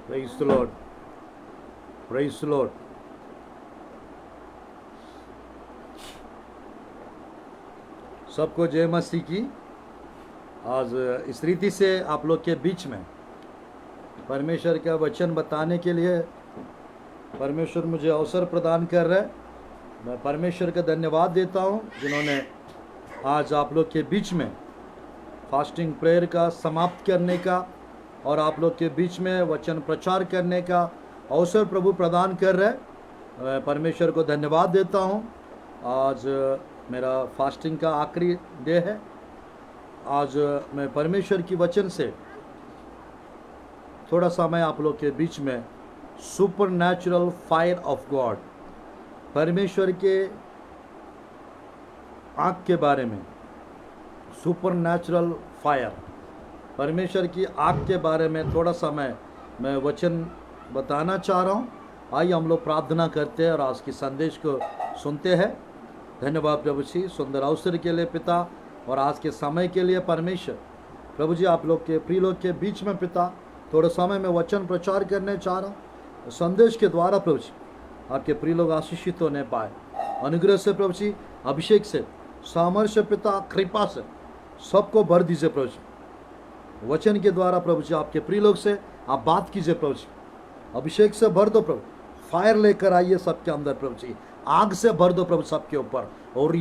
Praise the Lord. Praise the Lord. सबको जय मसीह की। आज इस रीति से आप लोग के बीच में परमेश्वर का वचन बताने के लिए परमेश्वर मुझे अवसर प्रदान कर रहा है। मैं परमेश्वर का धन्यवाद देता हूं जिन्होंने आज आप लोग के बीच में फास्टिंग प्रेयर का समाप्त करने का और आप लोग के बीच में वचन प्रचार करने का अवसर प्रभु प्रदान कर रहे हैं। मैं परमेश्वर को धन्यवाद देता हूं। आज मेरा फास्टिंग का आखिरी डे है। आज मैं परमेश्वर की वचन से थोड़ा सा मैं आप लोग के बीच में super natural fire of God, परमेश्वर के आग के बारे में, सुपर नेचुरल फायर, परमेश्वर की आग के बारे में थोड़ा सा मैं वचन बताना चाह रहा हूँ। आइए हम लोग प्रार्थना करते हैं और आज की संदेश को सुनते हैं। धन्यवाद प्रभु जी सुंदर अवसर के लिए पिता, और आज के समय के लिए परमेश्वर। प्रभु जी आप लोग के प्रिय लोग के बीच में पिता थोड़ा समय में वचन प्रचार करने चाह रहा हूँ। संदेश के द्वारा प्रभु जी आपके प्रिय लोग आशीषित होने पाए। अनुग्रह से प्रभु जी, अभिषेक से, सामर्थ्य पिता, कृपा से सबको भर दीजिए प्रभु जी। वचन के द्वारा प्रभु जी आपके प्रिय लोग से आप बात कीजिए प्रभु जी। अभिषेक से भर दो प्रभु, फायर लेकर आइए सबके अंदर प्रभु जी। आग से भर दो प्रभु सबके ऊपर, और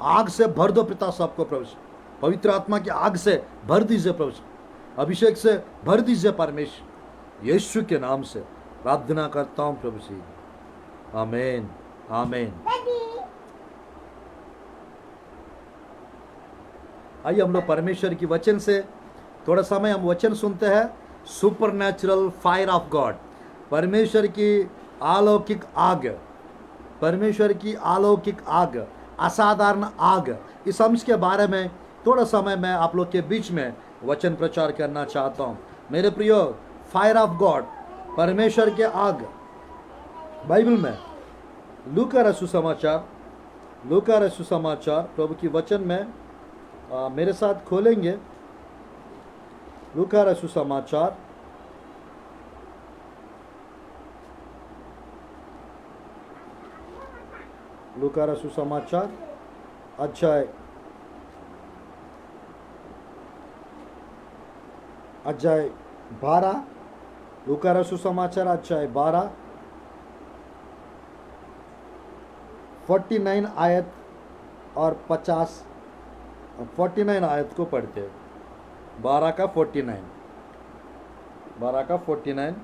आग से भर दो पिता सबको प्रभु जी। पवित्र आत्मा की आग से भर दीजिए प्रभु जी, अभिषेक से भर दीजिए परमेश्वर। यीशु के नाम से प्रार्थना करता हूँ प्रभु जी, आमीन आमीन। आइए हम लोग परमेश्वर की वचन से थोड़ा समय हम वचन सुनते हैं। Super natural fire of God, परमेश्वर की अलौकिक आग, परमेश्वर की अलौकिक आग, असाधारण आग, इस अंश के बारे में थोड़ा समय मैं आप लोग के बीच में वचन प्रचार करना चाहता हूँ। मेरे प्रियो, फायर ऑफ गॉड, परमेश्वर के आग, बाइबल में लूका रचित सुसमाचार प्रभु की वचन में मेरे साथ खोलेंगे। लूका रचित सुसमाचार अध्याय 12, लूका रचित सुसमाचार अध्याय 12, 49 आयत और 49 आयत को पढ़ते हैं। 12 का 49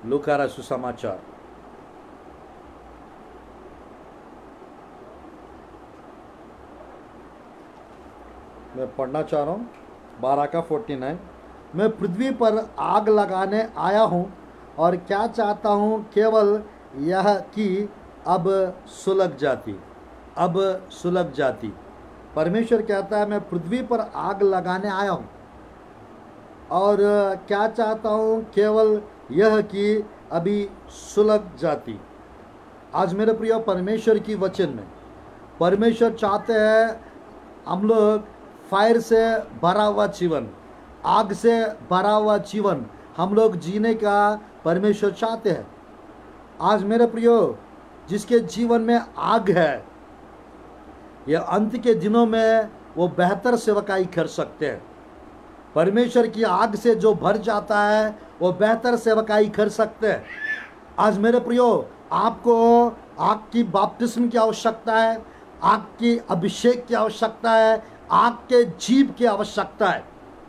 लूका रचित सुसमाचार। मैं पढ़ना चाह रहा हूँ 12 का 49। मैं पृथ्वी पर आग लगाने आया हूँ और क्या चाहता हूँ केवल यह कि अब सुलग जाती। परमेश्वर कहता है मैं पृथ्वी पर आग लगाने आया हूँ और क्या चाहता हूँ केवल यह कि अभी सुलग जाती। आज मेरे प्रिय परमेश्वर की वचन में परमेश्वर चाहते हैं हम लोग फायर से भरा हुआ जीवन, आग से भरा हुआ जीवन हम लोग जीने का परमेश्वर चाहते हैं। आज मेरे प्रियो, जिसके जीवन में आग है, यह अंत के दिनों में वो बेहतर सेवकाई कर सकते हैं। परमेश्वर की आग से जो भर जाता है वो बेहतर सेवकाई कर सकते हैं। आज मेरे प्रियो, आपको आग की बपतिस्म की आवश्यकता है, आग की अभिषेक की आवश्यकता है, आग के जीव की आवश्यकता है।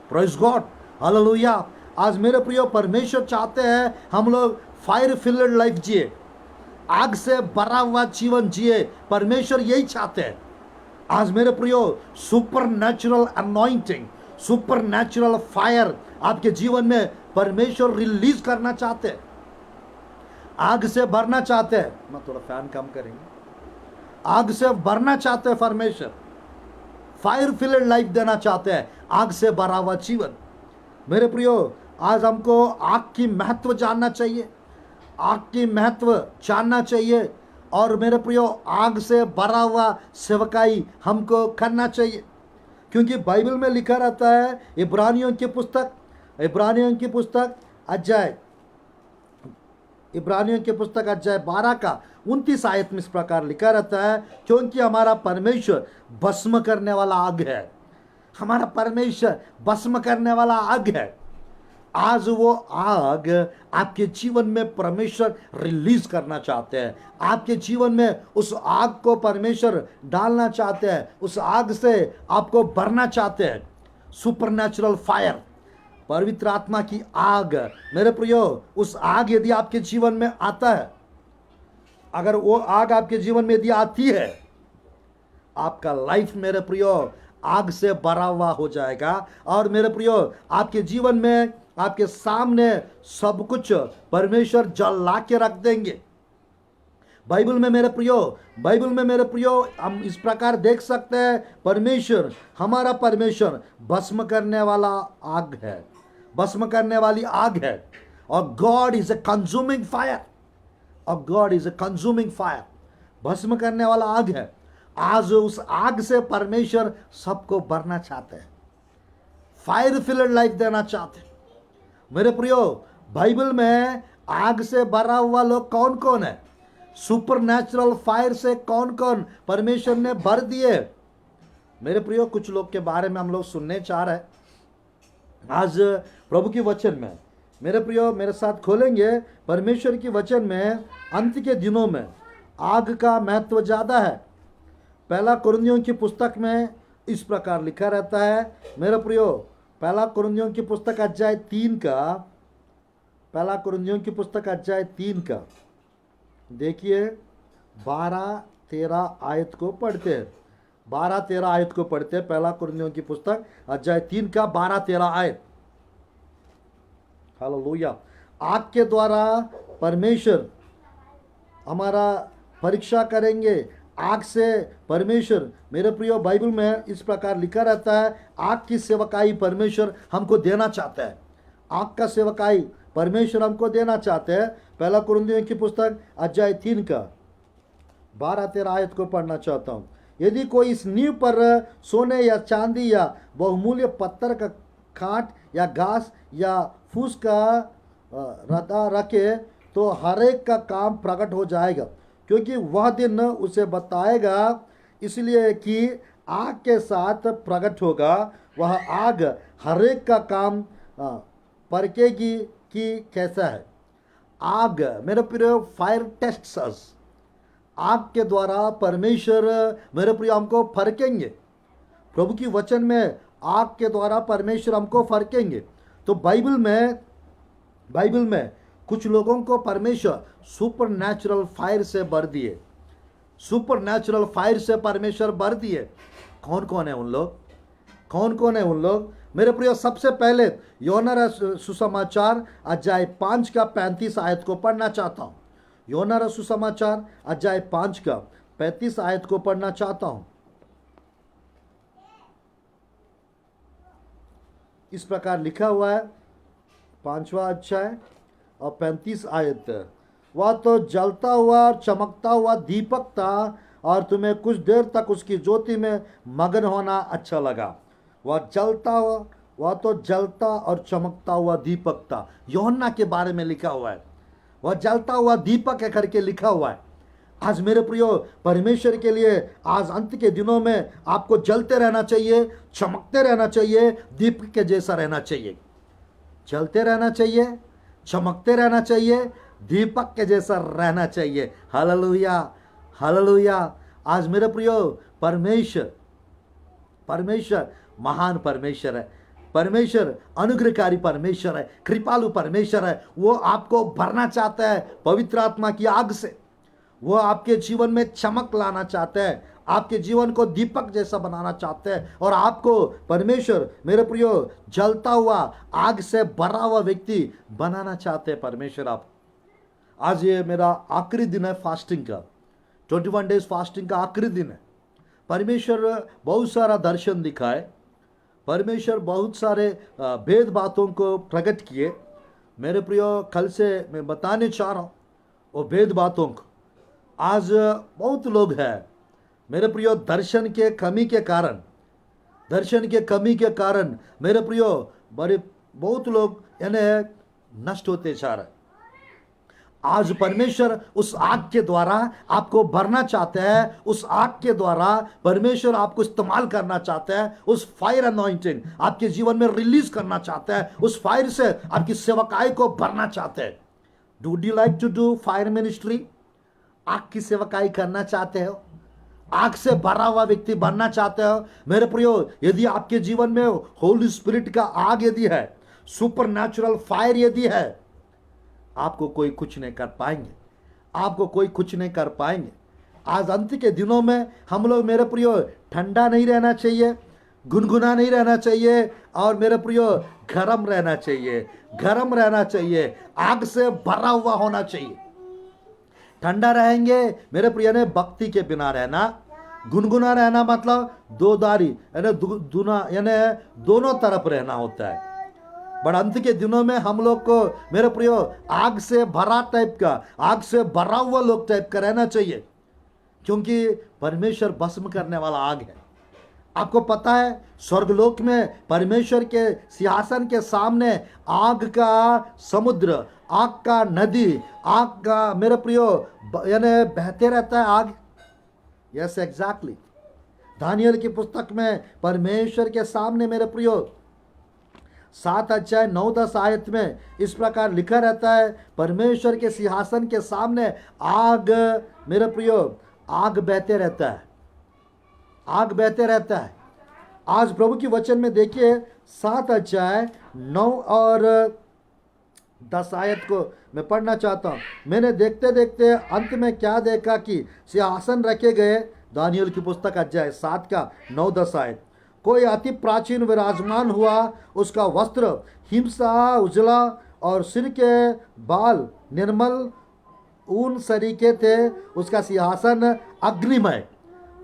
Praise God, hallelujah. आज मेरे प्रियो, परमेश्वर चाहते हैं हम लोग फायर फिल्ड लाइफ जिए, आग से भरा हुआ जीवन जिए। परमेश्वर यही चाहते हैं। आज मेरे प्रियो, super natural anointing, super natural fire आपके जीवन में परमेश्वर रिलीज करना चाहते हैं, आग से भरना चाहते हैं। मैं थोड़ा फैन कम करेंगे। आग से भरना चाहते हैं परमेश्वर, फायर फिल्ड लाइफ देना चाहते हैं, आग से भरा हुआ जीवन। मेरे प्रियो, आज हमको आग की महत्व जानना चाहिए, आग की महत्व जानना चाहिए। और मेरे प्रियो, आग से भरा हुआ सेवकाई हमको करना चाहिए, क्योंकि बाइबल में लिखा रहता है, इब्रानियों की पुस्तक अध्याय 12 का 29 आयत में इस प्रकार लिखा रहता है, क्योंकि हमारा परमेश्वर भस्म करने वाला आग है। हमारा परमेश्वर भस्म करने वाला आग है। आज वो आग आपके जीवन में परमेश्वर रिलीज करना चाहते हैं। आपके जीवन में उस आग को परमेश्वर डालना चाहते हैं। उस आग से आपको भरना चाहते हैं। सुपरनैचुरल फायर, पवित्र आत्मा की आग। मेरे प्रियो, उस आग यदि आपके जीवन में आता है, अगर वो आग आपके जीवन में यदि आती है, आपका लाइफ मेरे प्रियो आग से भरा हुआ हो जाएगा। और मेरे प्रियो, आपके जीवन में, आपके सामने सब कुछ परमेश्वर जला के रख देंगे। बाइबल में मेरे प्रियो हम इस प्रकार देख सकते हैं, परमेश्वर, हमारा परमेश्वर भस्म करने वाला आग है, भस्म करने वाली आग है। और God is a consuming fire, भस्म करने वाला आग है। आज उस आग से परमेश्वर सबको भरना चाहते हैं, फायर फिल्ड लाइफ देना चाहते हैं। मेरे प्रियो, बाइबल में आग से भरा हुआ लोग कौन कौन है? सुपरनैचुरल फायर से कौन कौन परमेश्वर ने भर दिए? मेरे प्रियो, कुछ लोग के बारे में हम लोग सुनने चाह रहे हैं आज प्रभु की वचन में। मेरे प्रियो, मेरे साथ खोलेंगे परमेश्वर की वचन में। अंत के दिनों में आग का महत्व ज्यादा है। पहला कुरिन्थियों की पुस्तक में इस प्रकार लिखा रहता है। मेरे प्रियो, पहला कुरिन्थियों की पुस्तक अध्याय 3 का देखिए 12-13 आयत को पढ़ते हैं। 12-13 आयत को पढ़ते हैं। पहला कुरिन्थियों की पुस्तक अध्याय 3 का 12-13 आयत। हालेलुया। आग के द्वारा परमेश्वर हमारा परीक्षा करेंगे। आग से परमेश्वर, मेरे प्रियो, बाइबल में इस प्रकार लिखा रहता है, आग की सेवकाई परमेश्वर हमको देना चाहता है। आग का सेवकाई परमेश्वर हमको देना चाहते हैं। पहला कुरिन्थियों की पुस्तक अध्याय 3 का 12-13 आयत को पढ़ना चाहता हूँ। यदि कोई इस नींव पर सोने या चांदी या बहुमूल्य पत्थर का काट या घास या फूस का रदा रखे, तो हर एक का काम प्रकट हो जाएगा, क्योंकि वह दिन उसे बताएगा, इसलिए कि आग के साथ प्रकट होगा। वह आग हर एक का काम परखेगी कि कैसा है। आग, मेरे प्रिय, फायर टेस्ट्स अस। आग के द्वारा परमेश्वर, मेरे प्रिय, हमको फरकेंगे। प्रभु की वचन में आग के द्वारा परमेश्वर हमको फरकेंगे। तो बाइबल में कुछ लोगों को परमेश्वर सुपरनैचुरल फायर से भर दिए। सुपरनैचुरल फायर से परमेश्वर भर दिए। कौन कौन है उन लोग? मेरे प्रिय, सबसे पहले योना सुसमाचार अध्याय 5 का 35 आयत को पढ़ना चाहता हूँ। योना सुसमाचार अध्याय 5 का 35 आयत को पढ़ना चाहता हूँ। इस प्रकार लिखा हुआ है, 5वां अध्याय और 35 आयत। वह तो जलता हुआ और चमकता हुआ दीपक था, और तुम्हें कुछ देर तक उसकी ज्योति में मगन होना अच्छा लगा। वह तो जलता और चमकता हुआ दीपक था। यूहन्ना के बारे में लिखा हुआ है, वह जलता हुआ दीपक है करके लिखा हुआ है। आज मेरे प्रियो, परमेश्वर के लिए आज अंत के दिनों में आपको जलते रहना चाहिए, चमकते रहना चाहिए, दीपक के जैसा रहना चाहिए। जलते रहना चाहिए, चमकते रहना चाहिए, दीपक के जैसा रहना चाहिए। Hallelujah, hallelujah. आज मेरे प्रियो, परमेश्वर महान परमेश्वर है। परमेश्वर अनुग्रहकारी परमेश्वर है, कृपालु परमेश्वर है। वो आपको भरना चाहता है पवित्र आत्मा की आग से। वो आपके जीवन में चमक लाना चाहते हैं, आपके जीवन को दीपक जैसा बनाना चाहते हैं। और आपको परमेश्वर, मेरे प्रियो, जलता हुआ आग से भरा हुआ व्यक्ति बनाना चाहते हैं परमेश्वर। आप आज ये मेरा आखिरी दिन है फास्टिंग का, 21 डेज फास्टिंग का आखिरी दिन है। परमेश्वर बहुत सारा दर्शन दिखाए, परमेश्वर बहुत सारे भेद बातों को प्रकट किए। मेरे प्रियो, कल से मैं बताने चाह रहा हूँ वो भेद बातों को। आज बहुत लोग हैं मेरे प्रियो, दर्शन के कमी के कारण दर्शन के कमी के कारण मेरे प्रियो बड़े बहुत लोग यानी नष्ट होते जा रहे। आज परमेश्वर उस आग के द्वारा आपको भरना चाहते हैं, उस आग के द्वारा परमेश्वर आपको इस्तेमाल करना चाहते हैं, उस फायर अनॉइंटिंग आपके जीवन में रिलीज करना चाहते हैं, उस फायर से आपकी सेवकाई को भरना चाहते हैं। Would you like to do fire ministry? आग की सेवकाई करना चाहते हो? आग से भरा हुआ व्यक्ति बनना चाहते हो? मेरे प्रियो, यदि आपके जीवन में होली स्पिरिट का आग यदि है, सुपर नेचुरल फायर यदि है, आपको कोई कुछ नहीं कर पाएंगे, आपको कोई कुछ नहीं कर पाएंगे। आज अंत के दिनों में हम लोग मेरे प्रियो ठंडा नहीं रहना चाहिए, गुनगुना नहीं रहना चाहिए, और मेरे प्रियो गरम रहना चाहिए, गरम रहना चाहिए, आग से भरा हुआ होना चाहिए। ठंडा रहेंगे मेरे प्रिय ने भक्ति के बिना रहना, गुनगुना रहना मतलब दो दारी यानी दोनों तरफ रहना होता है। बट अंत के दिनों में हम लोग को मेरे प्रियो आग से भरा टाइप का, आग से भरा हुआ लोग टाइप का रहना चाहिए, क्योंकि परमेश्वर भस्म करने वाला आग है। आपको पता है स्वर्गलोक में परमेश्वर के सिंहासन के सामने आग का समुद्र, आग का नदी, आग का मेरे प्रियो यानी बहते रहता है आग। Yes exactly. दानियल की पुस्तक में परमेश्वर के सामने मेरे प्रियो 7 अध्याय 9-10 आयत में इस प्रकार लिखा रहता है, परमेश्वर के सिंहासन के सामने आग मेरे प्रियो आग बहते रहता है, आग बहते रहता है। आज प्रभु की वचन में देखिए 7 अध्याय 9 और 10 आयत को मैं पढ़ना चाहता हूँ। मैंने देखते देखते अंत में क्या देखा कि सिंहासन रखे गए, दानियल की पुस्तक अध्याय 7 का 9-10 आयत। कोई अति प्राचीन विराजमान हुआ, उसका वस्त्र हिमसा उजला और सिर के बाल निर्मल ऊन सरीखे थे, उसका सिंहासन अग्निमय।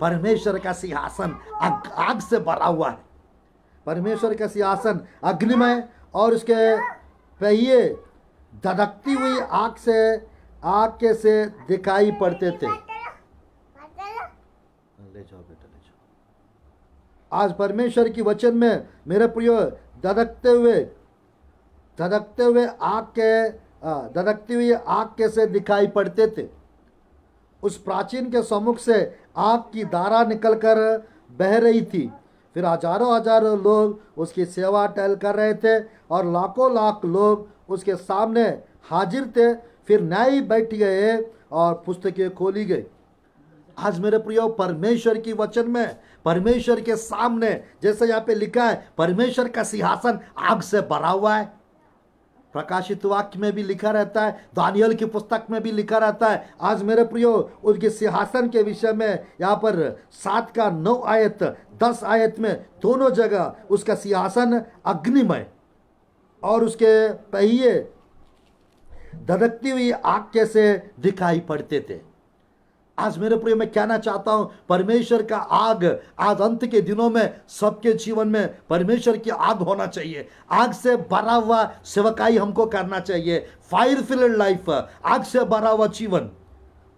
परमेश्वर का सिंहासन आग से भरा हुआ है, परमेश्वर का सिंहासन अग्निमय, और उसके पहिए धधकती हुई आग के से दिखाई पड़ते थे। ले जाओ बेटा, ले जाओ। आज परमेश्वर की वचन में मेरे प्रियो धधकती हुई आग के से दिखाई पड़ते थे। उस प्राचीन के सम्मुख से आग की धारा निकलकर बह रही थी। फिर हजारों हजारों लोग उसकी सेवा टहल कर रहे थे, और लाखों लाख लोग उसके सामने हाजिर थे। फिर न्यायी बैठ गए और पुस्तकें खोली गई। आज मेरे प्रियो परमेश्वर की वचन में परमेश्वर के सामने, जैसे यहाँ पे लिखा है, परमेश्वर का सिंहासन आग से भरा हुआ है। प्रकाशित वाक्य में भी लिखा रहता है, दानियल की पुस्तक में भी लिखा रहता है। आज मेरे प्रियो उसके सिंहासन के विषय में यहाँ पर 7 का 9 आयत 10 आयत में दोनों जगह उसका सिंहासन अग्निमय और उसके पहिए धधकती हुई आग के से दिखाई पड़ते थे। आज मेरे प्रिय मैं कहना चाहता हूं, परमेश्वर का आग आज अंत के दिनों में सबके जीवन में परमेश्वर की आग होना चाहिए। आग से भरा हुआ सेवकाई हमको करना चाहिए, फायर फिल्ड लाइफ, आग से भरा हुआ जीवन।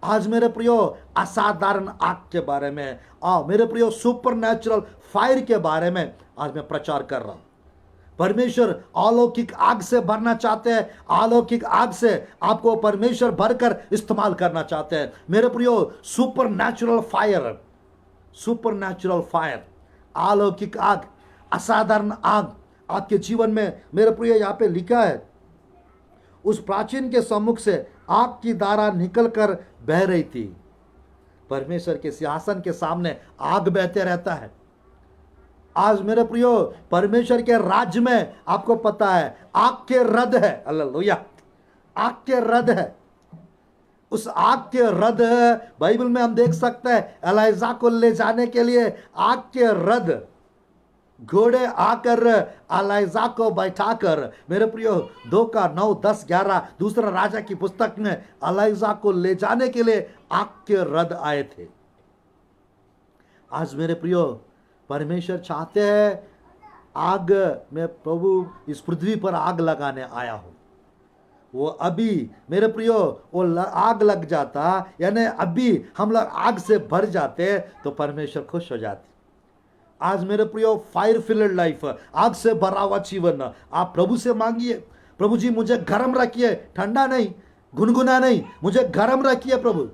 आज मेरे प्रियो असाधारण आग के बारे में, मेरे प्रियो सुपर नेचुरल फायर के बारे में आज मैं प्रचार कर रहा हूं। परमेश्वर अलौकिक आग से भरना चाहते हैं, अलौकिक आग से आपको परमेश्वर भरकर इस्तेमाल करना चाहते हैं। मेरे प्रियो सुपर नेचुरल फायर, अलौकिक आग, असाधारण आग आपके जीवन में मेरे प्रियो यहाँ पे लिखा है, उस प्राचीन के सम्मुख से आग की धारा निकलकर बह रही थी। परमेश्वर के सिंहासन के सामने आग बहते रहता है। आज मेरे प्रियो परमेश्वर के राज्य में आपको पता है आग के रथ है, हालेलुया, आग के रथ है। उस आग के रथ बाइबल में हम देख सकते हैं, एलिजा को ले जाने के लिए आग के रथ, घोड़े आकर एलिजा को बैठाकर, मेरे प्रियो 2 का 9, 10, 11 दूसरा राजा की पुस्तक में एलिजा को ले जाने के लिए आग के रथ आए थे। आज मेरे प्रियो परमेश्वर चाहते हैं आग में, प्रभु इस पृथ्वी पर आग लगाने आया हूं। वो अभी मेरे प्रियो वो आग लग जाता, यानी अभी हम लोग आग से भर जाते तो परमेश्वर खुश हो जाते। आज मेरे प्रियो फायर फिल्ड लाइफ, आग से भरा हुआ जीवन आप प्रभु से मांगिए। प्रभु जी मुझे गर्म रखिए, ठंडा नहीं, गुनगुना नहीं, मुझे गर्म रखिए प्रभु।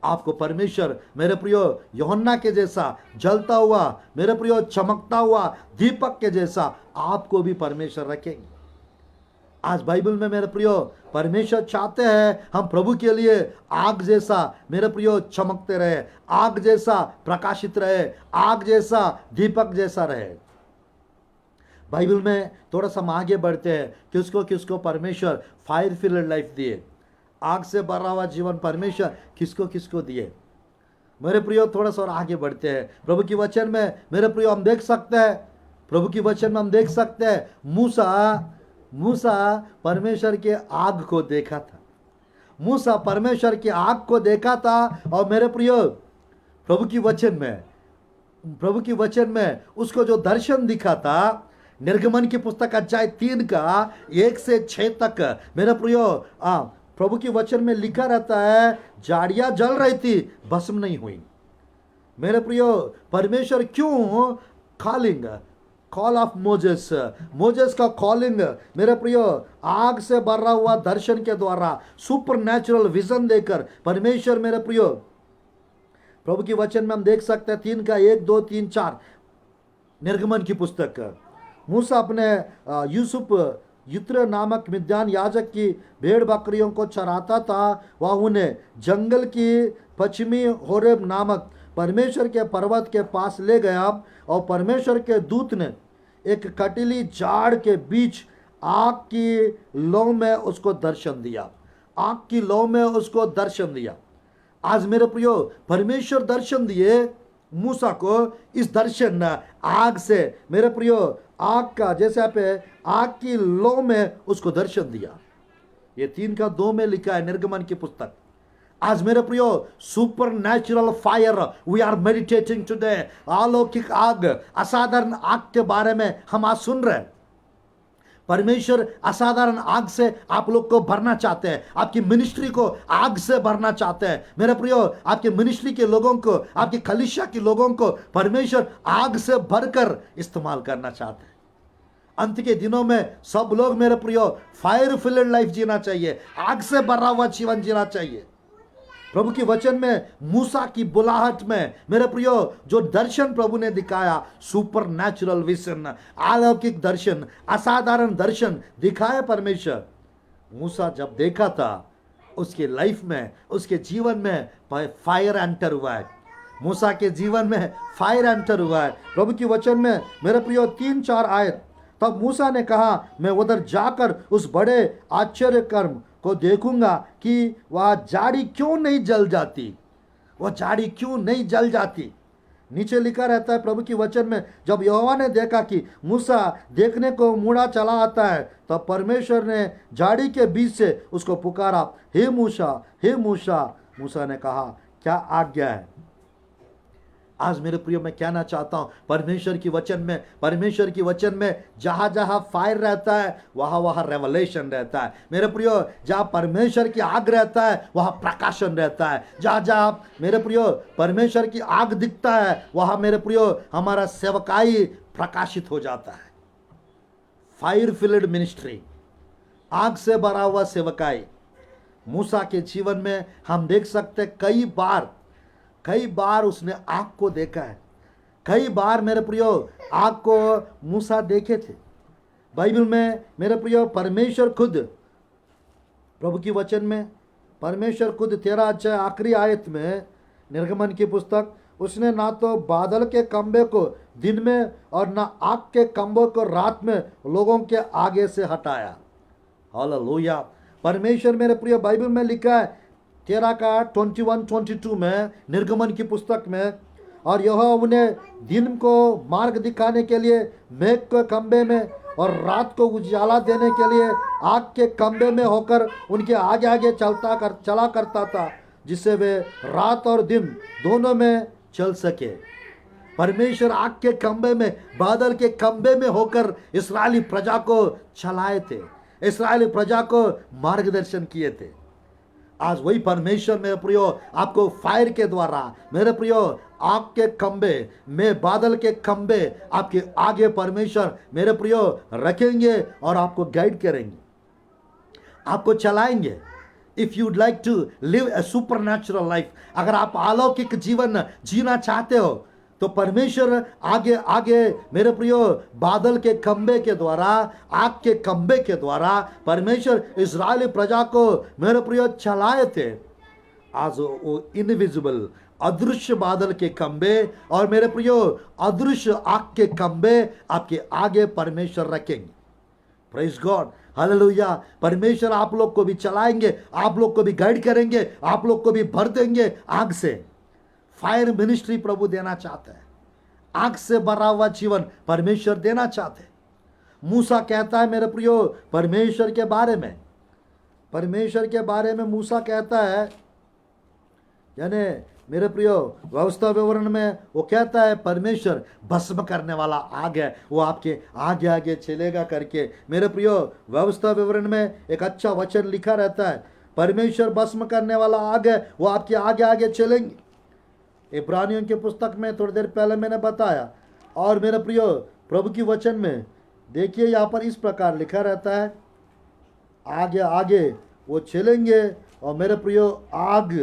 आपको परमेश्वर मेरे प्रियो यूहन्ना के जैसा जलता हुआ, मेरे प्रियो चमकता हुआ दीपक के जैसा आपको भी परमेश्वर रखेंगे। आज बाइबल में मेरे प्रियो परमेश्वर चाहते हैं हम प्रभु के लिए आग जैसा मेरे प्रियो चमकते रहे, आग जैसा प्रकाशित रहे, आग जैसा दीपक जैसा रहे। बाइबल में थोड़ा सा हम आगे बढ़ते हैं, किसको किसको परमेश्वर फायर फिल्ड लाइफ दिए, आग से भरा हुआ जीवन परमेश्वर किसको किसको दिए। मेरे प्रियो थोड़ा सा और आगे बढ़ते हैं। प्रभु की वचन में मेरे प्रियो हम देख सकते हैं, प्रभु की वचन में हम देख सकते हैं मूसा परमेश्वर के आग को देखा था। मूसा परमेश्वर की आग को देखा था। और मेरे प्रियो प्रभु की वचन में उसको जो दर्शन दिखा था, निर्गमन की पुस्तक अध्याय 3 का 1 से 6 तक मेरे प्रियो प्रभु की वचन में लिखा रहता है, झाड़ियां जल रही थी, भस्म नहीं हुई। मेरे प्रियो परमेश्वर क्यों कॉल ऑफ मोजेस का कॉलिंग मेरे प्रियो आग से भरा हुआ दर्शन के द्वारा सुपर नेचुरल विजन देकर परमेश्वर मेरे प्रियो प्रभु की वचन में हम देख सकते हैं 3 का 1, 2, 3, 4 निर्गमन की पुस्तक। मूसा अपने यूसुफ यित्रो नामक मिद्यान याजक की भेड़ बकरियों को चराता था। वह उन्हें जंगल की पश्चिमी होरेब नामक परमेश्वर के पर्वत के पास ले गया और परमेश्वर के दूत ने एक कटीली झाड़ के बीच आग की लौ में उसको दर्शन दिया। आग की लौ में उसको दर्शन दिया। आज मेरे प्रियो परमेश्वर दर्शन दिए मूसा को। इस दर्शन आग से मेरे प्रियो आग का जैसे आप आग की लौ में उसको दर्शन दिया। ये 3 का 2 में लिखा है निर्गमन की पुस्तक। आज मेरे प्रियो supernatural fire we are meditating today. अलौकिक आग, असाधारण आग के बारे में हम आज सुन रहे हैं। परमेश्वर असाधारण आग से आप लोग को भरना चाहते हैं, आपकी मिनिस्ट्री को आग से भरना चाहते हैं। मेरे प्रियो आपके मिनिस्ट्री के लोगों को, आपकी कलीसिया के लोगों को परमेश्वर आग से भरकर इस्तेमाल करना चाहते हैं। अंत के दिनों में सब लोग मेरे प्रियो फायर फिल्ड लाइफ जीना चाहिए, आग से भरा हुआ जीवन जीना चाहिए। प्रभु की वचन में मूसा की बुलाहट में मेरे प्रियो जो दर्शन प्रभु ने दिखाया, सुपर नेचुरल विजन, अलौकिक दर्शन, असाधारण दर्शन दिखाया परमेश्वर। मूसा जब देखा था उसके लाइफ में, उसके जीवन में फायर एंटर हुआ है। मूसा के जीवन में फायर एंटर हुआ है। प्रभु की वचन में मेरे प्रियो 3-4 आयत। तब मूसा ने कहा, मैं उधर जाकर उस बड़े आश्चर्य कर्म को देखूंगा कि वह झाड़ी क्यों नहीं जल जाती, वह झाड़ी क्यों नहीं जल जाती। नीचे लिखा रहता है प्रभु की वचन में, जब यहोवा ने देखा कि मूसा देखने को मुड़ा चला आता है, तब परमेश्वर ने झाड़ी के बीच से उसको पुकारा, हे मूसा, हे मूसा। मूसा ने कहा, क्या आज्ञा है। आज मेरे प्रियो मैं कहना चाहता हूं, परमेश्वर की वचन में जहां जहां फायर रहता है वहां वहां रेवलेशन रहता है। मेरे प्रियो जहां परमेश्वर की आग रहता है वहां प्रकाशन रहता है। जहां जहां मेरे प्रियो परमेश्वर की आग दिखता है वहां मेरे प्रियो हमारा सेवकाई प्रकाशित हो जाता है। फायर फिल्ड मिनिस्ट्री, आग से भरा हुआ सेवकाई। मूसा के जीवन में हम देख सकते हैं कई बार उसने आग को देखा है। कई बार मेरे प्रियो आग को मूसा देखे थे। बाइबल में मेरे प्रियो परमेश्वर खुद, प्रभु की वचन में परमेश्वर खुद 13 अध्याय आखिरी आयत में निर्गमन की पुस्तक, उसने ना तो बादल के खंबे को दिन में और ना आग के खंबे को रात में लोगों के आगे से हटाया। हालेलुया। परमेश्वर मेरे प्रियो बाइबल में लिखा है 13 का 21-22 में निर्गमन की पुस्तक में, और यह उन्हें दिन को मार्ग दिखाने के लिए मेघ के खंबे में और रात को उजाला देने के लिए आग के खंबे में होकर उनके आगे आगे चला करता था, जिससे वे रात और दिन दोनों में चल सके। परमेश्वर आग के खंबे में, बादल के खंबे में होकर इस्राएली प्रजा को चलाए थे, इस्राएली प्रजा को मार्गदर्शन किए थे। आज वही परमेश्वर मेरे प्रियो आपको फायर के द्वारा, मेरे प्रियो आग के खंबे में, बादल के खंबे आपके आगे परमेश्वर मेरे प्रियो रखेंगे और आपको गाइड करेंगे, आपको चलाएंगे। If you'd like to live a supernatural life, अगर आप अलौकिक जीवन जीना चाहते हो तो परमेश्वर आगे आगे मेरे प्रियो बादल के खंबे के द्वारा, आग के खंबे के द्वारा परमेश्वर इस्राएली प्रजा को मेरे प्रियो चलाए थे। आज वो इनविजिबल अदृश्य बादल के खंबे और मेरे प्रियो अदृश्य आग के खंबे आपके आगे परमेश्वर रखेंगे। Praise God, hallelujah. परमेश्वर आप लोग को भी चलाएंगे, आप लोग को भी गाइड करेंगे, आप लोग को भी भर देंगे आग से। फायर मिनिस्ट्री प्रभु देना चाहते हैं, आग से भरा हुआ जीवन परमेश्वर देना चाहते हैं। मूसा कहता है मेरे प्रियो परमेश्वर के बारे में, परमेश्वर के बारे में मूसा कहता है, यानी मेरे प्रियो व्यवस्था विवरण में वो कहता है परमेश्वर भस्म करने वाला आग है, वो आपके आगे आगे चलेगा करके। मेरे प्रियो व्यवस्था विवरण में एक अच्छा वचन लिखा रहता है, परमेश्वर भस्म करने वाला आग है, वो आपके आगे आगे चलेंगे। इब्रानियों की पुस्तक में थोड़ी देर पहले मैंने बताया, और मेरे प्रियो प्रभु की वचन में देखिए यहाँ पर इस प्रकार लिखा रहता है, आगे आगे वो चलेंगे। और मेरे प्रियो आग,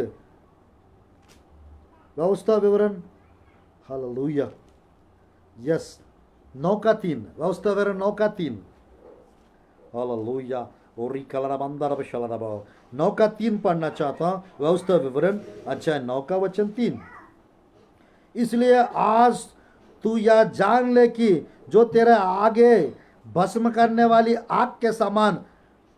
व्यवस्था विवरण, हालेलुया, यस 9:3, व्यवस्था विवरण 9:3, हालेलुया। और 9:3 पढ़ना चाहता हूँ, व्यवस्था विवरण अध्याय 9:3। इसलिए आज तू यह जान ले कि जो तेरे आगे भस्म करने वाली आग के समान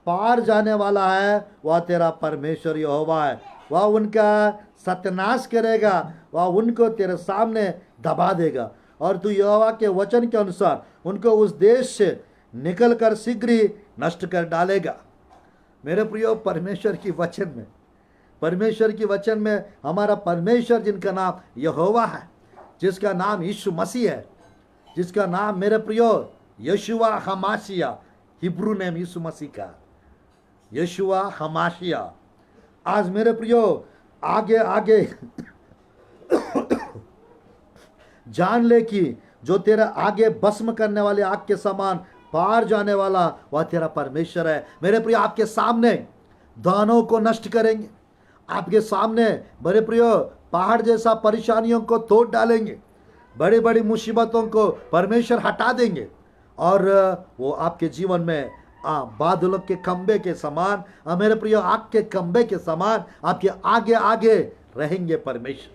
पार जाने वाला है, वह तेरा परमेश्वर यहोवा है। वह उनका सत्यानाश करेगा, वह उनको तेरे सामने दबा देगा, और तू यहोवा के वचन के अनुसार उनको उस देश से निकल कर शीघ्र ही नष्ट कर डालेगा। मेरे प्रियो परमेश्वर की वचन में, परमेश्वर की वचन में हमारा परमेश्वर जिनका नाम यहोवा है, जिसका नाम यीशु मसीह है, जिसका नाम मेरे प्रियो यशुआ हमाशिया, हिब्रू नेम यीशु मसीह का यशुआ हमाशिया। आज मेरे प्रियो आगे आगे जान ले कि जो तेरा आगे भस्म करने वाले आग के समान पार जाने वाला वह तेरा परमेश्वर है। मेरे प्रियो आपके सामने दानों को नष्ट करेंगे, आपके सामने मेरे प्रियो पहाड़ जैसा परेशानियों को तोड़ डालेंगे, बड़ी बड़ी मुसीबतों को परमेश्वर हटा देंगे, और वो आपके जीवन में बादलों के खंबे के समान, मेरे प्रियो आग के खंबे के समान आपके आगे आगे रहेंगे परमेश्वर।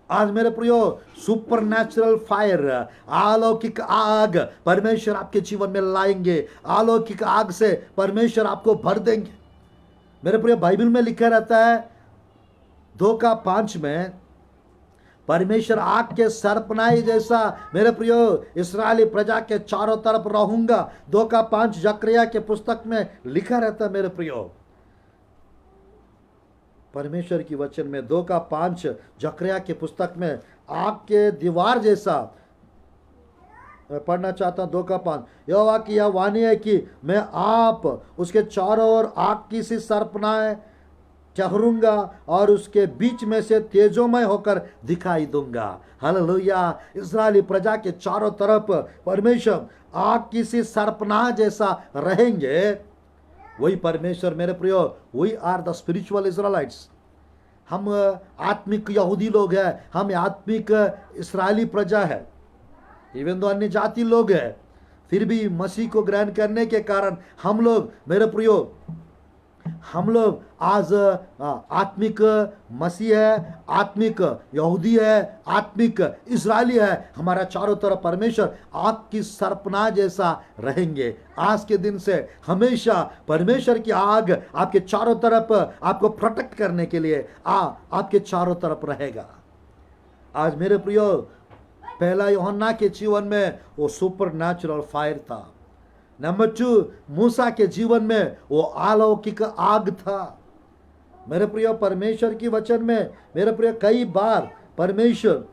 आज मेरे प्रियो सुपर नेचुरल फायर, अलौकिक आग परमेश्वर आपके जीवन में लाएंगे, अलौकिक आग से परमेश्वर आपको भर देंगे। मेरे प्रियो बाइबल में लिखा रहता है 2:5 में, परमेश्वर आग के सरपनाई जैसा मेरे प्रियो इस्राएली प्रजा के चारों तरफ रहूंगा। 2:5 जकरिया के पुस्तक में लिखा रहता है मेरे प्रियो, परमेश्वर की वचन में 2:5 जकरिया के पुस्तक में आग के दीवार जैसा, मैं पढ़ना चाहता हूं 2:5, यहोवा की यह वाणी है कि मैं आप उसके चारों ओर आग की सी सरपनाएं चढ़ूंगा और उसके बीच में से तेजोमय होकर दिखाई दूंगा। हालेलुया। इस्राएली प्रजा के चारों तरफ परमेश्वर आग की सी सरपनाह जैसा रहेंगे। वही परमेश्वर मेरे प्रियो, we are the spiritual Israelites. हम आत्मिक यहूदी लोग हैं, हम आत्मिक इस्राएली प्रजा है। इवन तो अन्य जाति लोग हैं, फिर भी मसीह को ग्रहण करने के कारण हम लोग मेरे प्रियो, हम लोग आज आत्मिक मसीह है, आत्मिक यहूदी है, आत्मिक इजरायली है। हमारा चारों तरफ परमेश्वर आग की सरपनाह जैसा रहेंगे। आज के दिन से हमेशा परमेश्वर की आग आपके चारों तरफ आपको प्रोटेक्ट करने के लिए आपके चारों तरफ रहेगा। आज मेरे प्रियो, पहला यूहन्ना के जीवन में वो सुपर नेचुरल फायर था। नंबर 2, मूसा के जीवन में वो अलौकिक आग था। मेरे प्रियो परमेश्वर की वचन में मेरे प्रियो कई बार परमेश्वर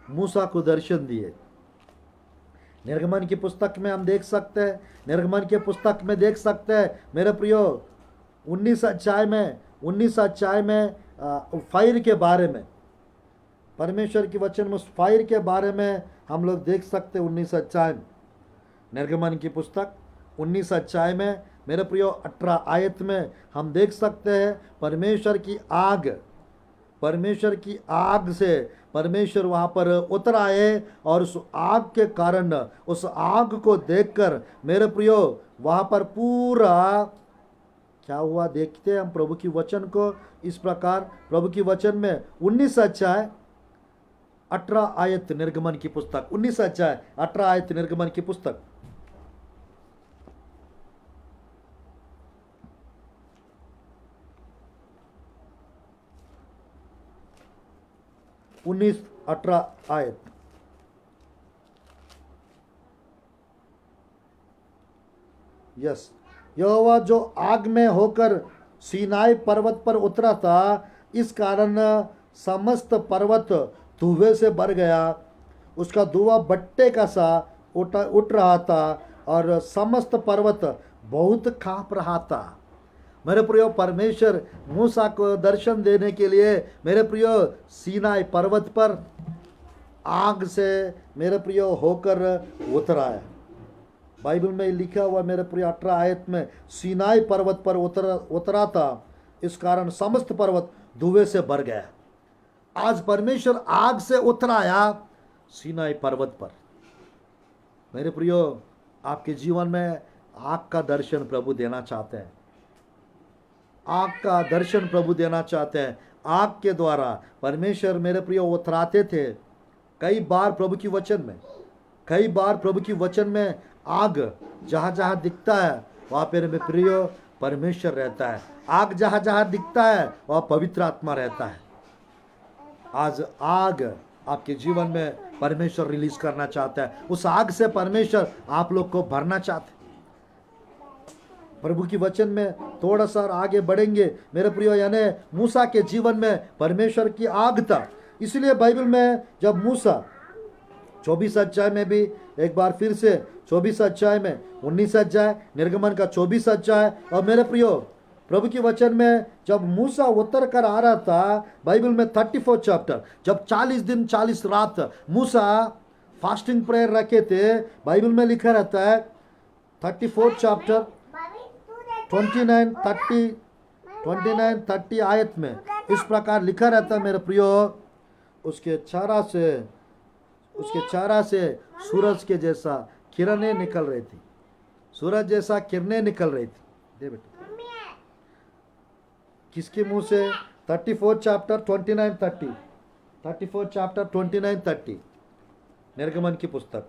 मूसा को दर्शन दिए। निर्गमन की पुस्तक में हम देख सकते हैं, निर्गमन के पुस्तक में देख सकते हैं मेरे प्रियो, 19 अध्याय में फायर के बारे में, परमेश्वर के वचन में उस फायर के बारे में हम लोग देख सकते हैं। 19 अध्याय में, निर्गमन की पुस्तक 19 अध्याय में मेरे प्रियो 18 आयत में हम देख सकते हैं परमेश्वर की आग से परमेश्वर वहाँ पर उतर आए, और उस आग के कारण, उस आग को देखकर मेरे प्रियो वहाँ पर पूरा क्या हुआ देखते हैं हम प्रभु की वचन को। इस प्रकार प्रभु की वचन में 19 अध्याय 18 आयत निर्गमन की पुस्तक, 19 अध्याय 18 आयत निर्गमन की पुस्तक। उन्नीस 18 आयत। यस, यहोवा जो आग में होकर सीनाई पर्वत पर उतरा था, इस कारण समस्त पर्वत धुएं से भर गया। उसका धुआं भट्टे का सा उठ रहा था और समस्त पर्वत बहुत कांप रहा था। मेरे प्रियो, परमेश्वर मूसा को दर्शन देने के लिए मेरे प्रियो सीनाई पर्वत पर आग से मेरे प्रियो होकर उतर आया। बाइबल में लिखा हुआ मेरे प्रियो 18 आयत में सीनाई पर्वत पर उतरा था, इस कारण समस्त पर्वत धुएं से भर गया। आज परमेश्वर आग से उतर आया सीनाई पर्वत पर। मेरे प्रियो, आपके जीवन में आग का दर्शन प्रभु देना चाहते हैं। आग का दर्शन प्रभु देना चाहते हैं। आग के द्वारा परमेश्वर मेरे प्रियो उतराते थे। कई बार प्रभु की वचन में आग जहाँ जहाँ दिखता है वहाँ पे मेरे प्रियो परमेश्वर रहता है। आग जहाँ जहाँ दिखता है वहाँ पवित्र आत्मा रहता है। आज आग आपके जीवन में परमेश्वर रिलीज करना चाहता है। उस आग से परमेश्वर आप लोग को भरना चाहते हैं। प्रभु की वचन में थोड़ा सा आगे बढ़ेंगे मेरे प्रियो, यानी मूसा के जीवन में परमेश्वर की आग था। इसलिए बाइबल में जब मूसा 24 अध्याय में भी एक बार फिर से 24 अध्याय में 19 अध्याय निर्गमन का 24 अध्याय, और मेरे प्रियो प्रभु की वचन में जब मूसा उतर कर आ रहा था, बाइबल में 34 चैप्टर, जब 40 दिन 40 रात मूसा फास्टिंग प्रेयर रखे थे, बाइबल में लिखा रहता है 34 चैप्टर 29-30 आयत में इस प्रकार लिखा रहता है मेरे प्रियो, उसके चारा से सूरज के जैसा किरणें निकल रही थी। सूरज जैसा किरणें निकल रही थी। दे बेटा, किसके मुंह से? 34 चैप्टर 29-30 निर्गमन की पुस्तक।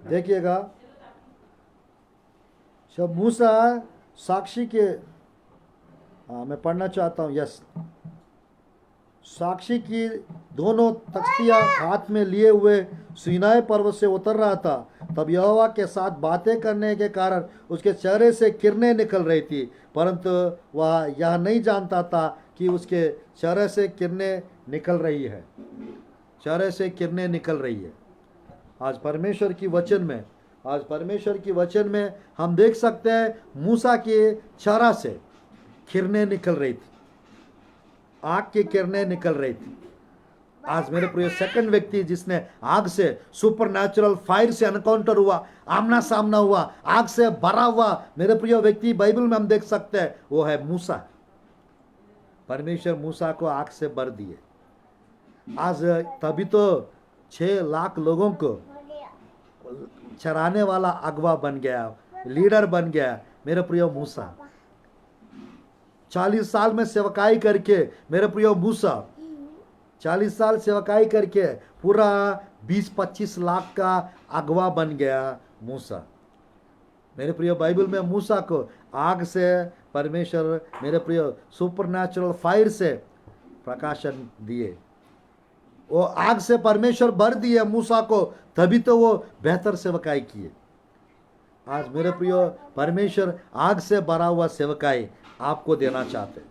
देखिएगा, जब मूसा साक्षी के मैं पढ़ना चाहता हूँ। यस, साक्षी की दोनों तख्तियाँ हाथ में लिए हुए सीनाई पर्वत से उतर रहा था, तब यहोवा के साथ बातें करने के कारण उसके चेहरे से किरणें निकल रही थी, परंतु वह यह नहीं जानता था कि उसके चेहरे से किरणें निकल रही है। आज परमेश्वर की वचन में हम देख सकते हैं मूसा के चेहरा से किरणें निकल रही थी, आग की किरणें निकल रही थी। आज मेरे प्रिय सेकंड व्यक्ति जिसने आग से सुपरनैचुरल फायर से एनकाउंटर हुआ, आमना सामना हुआ, आग से भरा हुआ मेरे प्रिय व्यक्ति बाइबल में हम देख सकते हैं, वो है मूसा। परमेश्वर मूसा को आग से भर दिए। आज तभी तो 6 लाख लोगों को चराने वाला अगवा बन गया, लीडर बन गया मेरे प्रिय मूसा। 40 साल में सेवकाई करके मेरे प्रियो मूसा 40 साल सेवकाई करके पूरा 20-25 लाख का अगवा बन गया मूसा। मेरे प्रियो बाइबल में मूसा को आग से परमेश्वर मेरे प्रियो सुपरनैचुरल फायर से प्रकाशन दिए। वो आग से परमेश्वर भर दिए मूसा को, तभी तो वो बेहतर सेवकाई किए। आज मेरे प्रियो परमेश्वर आग से भरा हुआ सेवकाई आपको देना चाहते हैं।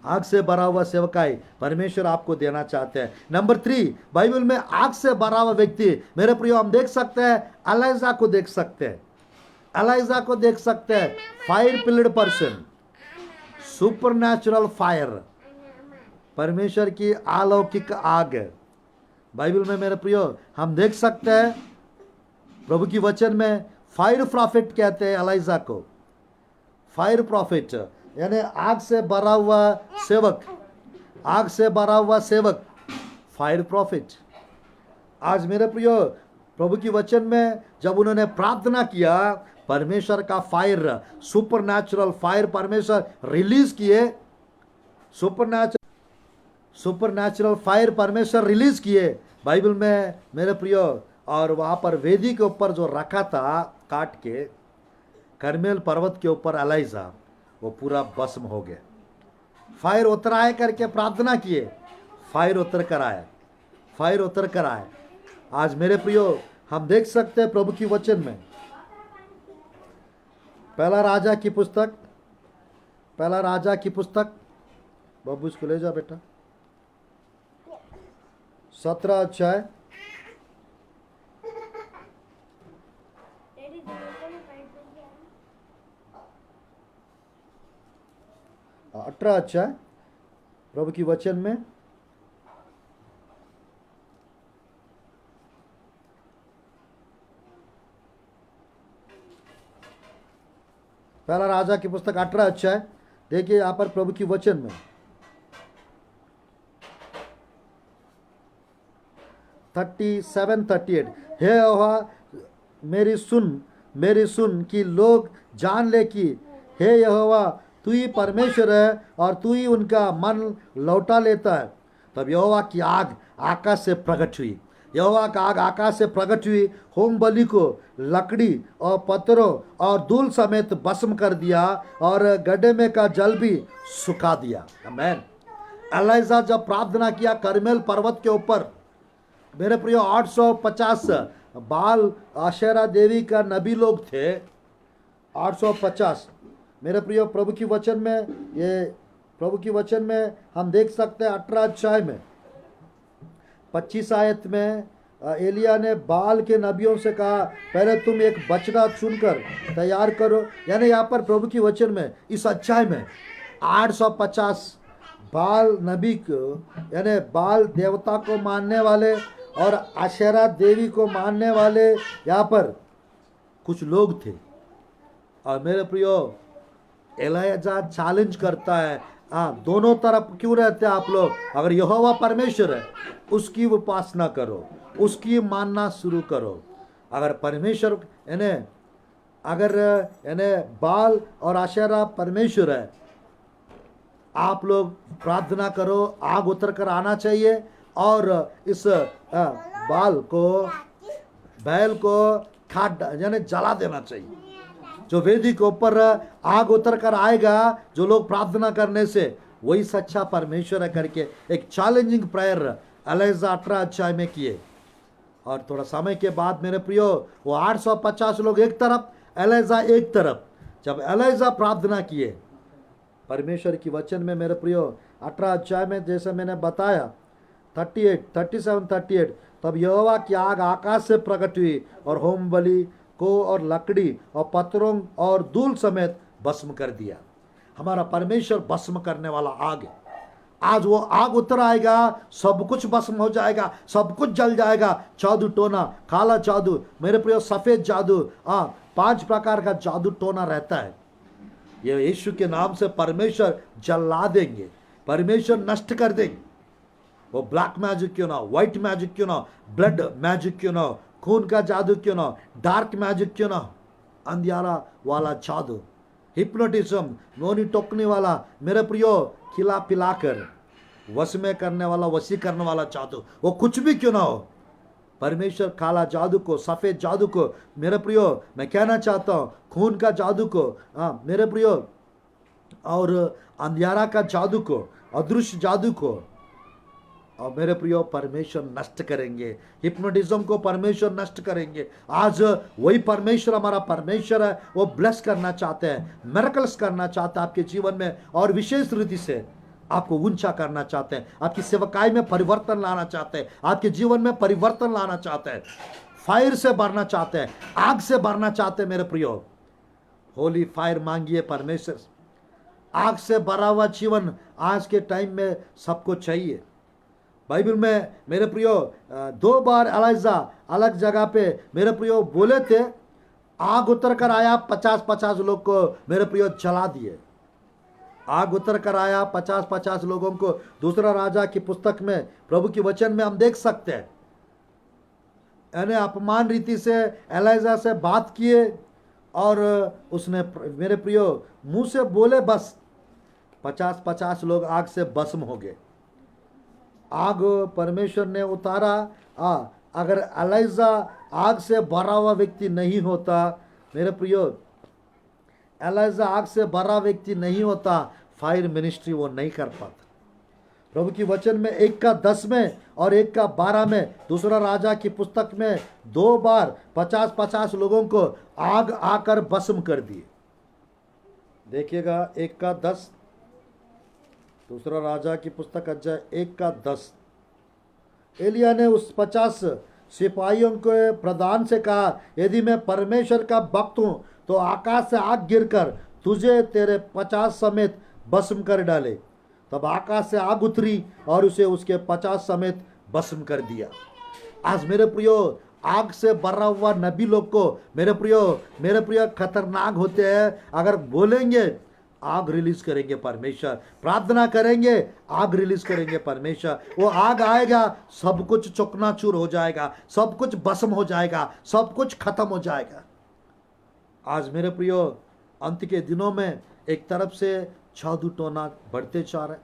आग से भरा हुआ सेवकाई परमेश्वर आपको देना चाहते हैं। नंबर 3, बाइबल में आग से भरा हुआ व्यक्ति, मेरे प्रियो हम देख सकते हैं, एलाइजा को देख सकते हैं, एलाइजा को देख सकते हैं। Fire peeled person, super natural fire, परमेश्वर की अलौकिक आग। बाइबल में मेरे प्रियो हम देख सकते हैं, प्रभु की वचन में फायर प्रॉफिट कहते हैं एलाइजा को। फायर प्रॉफिट यानी आग से भरा हुआ सेवक, आग से भरा हुआ सेवक, फायर प्रॉफिट। आज मेरे प्रियो प्रभु की वचन में जब उन्होंने प्रार्थना किया, परमेश्वर का फायर, सुपर नेचुरल फायर परमेश्वर रिलीज किए, सुपर नेचुरल फायर परमेश्वर रिलीज किए बाइबल में मेरे प्रियो। और वहाँ पर वेदी के ऊपर जो रखा था काट के, करमेल पर्वत के ऊपर एलाइजा, वो पूरा भस्म हो गया। फायर उतर आए करके प्रार्थना किए, फायर उतर कर आए, फायर उतर कर आए। आज मेरे प्रियो हम देख सकते हैं प्रभु की वचन में, पहला राजा की पुस्तक, पहला राजा की पुस्तक, बाबू इसको ले जा बेटा, 17 अध्याय, अठारह अध्याय प्रभु की वचन में, पहला राजा की पुस्तक 18 अध्याय, देखिए यहाँ पर प्रभु की वचन में 37-38, हे यहोवा मेरी सुन कि लोग जान ले कि हे यहोवा तू ही परमेश्वर है और तू ही उनका मन लौटा लेता है। तब यहोवा की आग आकाश से प्रकट हुई, यहोवा का आग आकाश से प्रकट हुई, होम बलि को लकड़ी और पत्थरों और धूल समेत भस्म कर दिया और गड्ढे में का जल भी सुखा दिया। आमीन। एलाइजा जब प्रार्थना किया करमेल पर्वत के ऊपर, मेरे प्रियो 850 बाल आशेरा देवी का नबी लोग थे, 850। मेरे प्रियो प्रभु की वचन में, ये प्रभु की वचन में हम देख सकते हैं 18 अध्याय में 25 आयत में एलिया ने बाल के नबियों से कहा, पहले तुम एक बछड़ा चुनकर तैयार करो। यानी यहाँ पर प्रभु की वचन में इस अध्याय में 850 बाल नबी को, यानी बाल देवता को मानने वाले और आशेरा देवी को मानने वाले यहाँ पर कुछ लोग थे। और मेरे प्रियो एलाइजा चैलेंज करता है, दोनों तरफ क्यों रहते हैं आप लोग? अगर यहोवा परमेश्वर है उसकी उपासना करो, उसकी मानना शुरू करो। अगर परमेश्वर यानी बाल और आशेरा परमेश्वर है, आप लोग प्रार्थना करो, आग उतर कर आना चाहिए और इस बैल को काट यानी जला देना चाहिए। जो वेदी के ऊपर आग उतर कर आएगा, जो लोग प्रार्थना करने से, वही सच्चा परमेश्वर है करके एक चैलेंजिंग प्रेयर एलाइजा 18 अध्याय में किए। और थोड़ा समय के बाद मेरे प्रियो वो 850 लोग एक तरफ, एलाइजा एक तरफ। जब एलाइजा प्रार्थना किए परमेश्वर की वचन में मेरे प्रियो 18 अध्याय में, जैसे मैंने बताया 37-38, तब यहोवा की आग आकाश से प्रकट हुई और होम बलि को और लकड़ी और पत्थरों और धूल समेत भस्म कर दिया। हमारा परमेश्वर भस्म करने वाला आग है। आज वो आग उतर आएगा, सब कुछ भस्म हो जाएगा, सब कुछ जल जाएगा। जादू टोना, काला जादू, मेरे प्रिय सफेद जादू, 5 प्रकार का जादू टोना रहता है। ये यीशु के नाम से परमेश्वर जला देंगे, परमेश्वर नष्ट कर देंगे। वो ब्लैक मैजिक क्यों ना, व्हाइट मैजिक क्यों ना, ब्लड मैजिक क्यों ना, खून का जादू क्यों ना, डार्क मैजिक क्यों ना, अंधियारा वाला जादू, हिप्नोटिज्म, नोनी टोकने वाला, मेरे प्रियो खिला पिलाकर वश में करने वाला, वशी करने वाला जादू, वो कुछ भी क्यों ना हो, परमेश्वर काला जादू को, सफेद जादू को, मेरे प्रियो मैं कहना चाहता हूँ, खून का जादू को, मेरे प्रियो, और अंधियारा का जादू को, अदृश्य जादू को, और मेरे प्रियो परमेश्वर नष्ट करेंगे। हिप्नोटिज्म को परमेश्वर नष्ट करेंगे। आज वही परमेश्वर हमारा परमेश्वर है, वो ब्लेस करना चाहते हैं, मिरेकल्स करना चाहता है आपके जीवन में। और विशेष रीति से आपको ऊंचा करना चाहते हैं, आपकी सेवकाई में परिवर्तन लाना चाहते हैं, आपके जीवन में परिवर्तन लाना चाहते हैं, फायर से भरना चाहते हैं, आग से भरना चाहते हैं। मेरे प्रियो, होली फायर मांगिए परमेश्वर से। आग से भरा हुआ जीवन आज के टाइम में सबको चाहिए। बाइबल में मेरे प्रियो 2 बार एलिजा अलग जगह पे मेरे प्रियो बोले थे, आग उतर कर आया, 50-50 लोग को मेरे प्रियो जला दिए। आग उतर कर आया, 50-50 लोगों को दूसरा राजा की पुस्तक में, प्रभु की वचन में हम देख सकते हैं। यानी अपमान रीति से एलिजा से बात किए और उसने मेरे प्रियो मुंह से बोले, बस 50-50 लोग आग से भस्म हो गए। आग परमेश्वर ने उतारा। अगर एलिजा आग से भरा हुआ व्यक्ति नहीं होता, मेरे प्रियो एलिजा आग से भरा व्यक्ति नहीं होता, फायर मिनिस्ट्री वो नहीं कर पाता। प्रभु की वचन में 1:10 में और 1:12 में, दूसरा राजा की पुस्तक में 2 बार 50-50 लोगों को आग आकर भस्म कर दिए। देखिएगा 1:10, दूसरा राजा की पुस्तक अध्याय 1:10। एलिया ने उस 50 सिपाहियों के प्रधान से कहा, यदि मैं परमेश्वर का भक्त हूं तो आकाश से आग गिरकर तुझे तेरे 50 समेत भस्म कर डाले। तब आकाश से आग उतरी और उसे उसके 50 समेत भस्म कर दिया। आज मेरे प्रियो, आग से भरा हुआ नबी लोग को मेरे प्रियो खतरनाक होते हैं। अगर बोलेंगे आग रिलीज करेंगे परमेश्वर, प्रार्थना करेंगे आग रिलीज करेंगे परमेश्वर। वो आग आएगा, सब कुछ चकनाचूर हो जाएगा, सब कुछ भस्म हो जाएगा, सब कुछ खत्म हो जाएगा। आज मेरे प्रियो, अंत के दिनों में एक तरफ से जादू टोना बढ़ते जा रहे।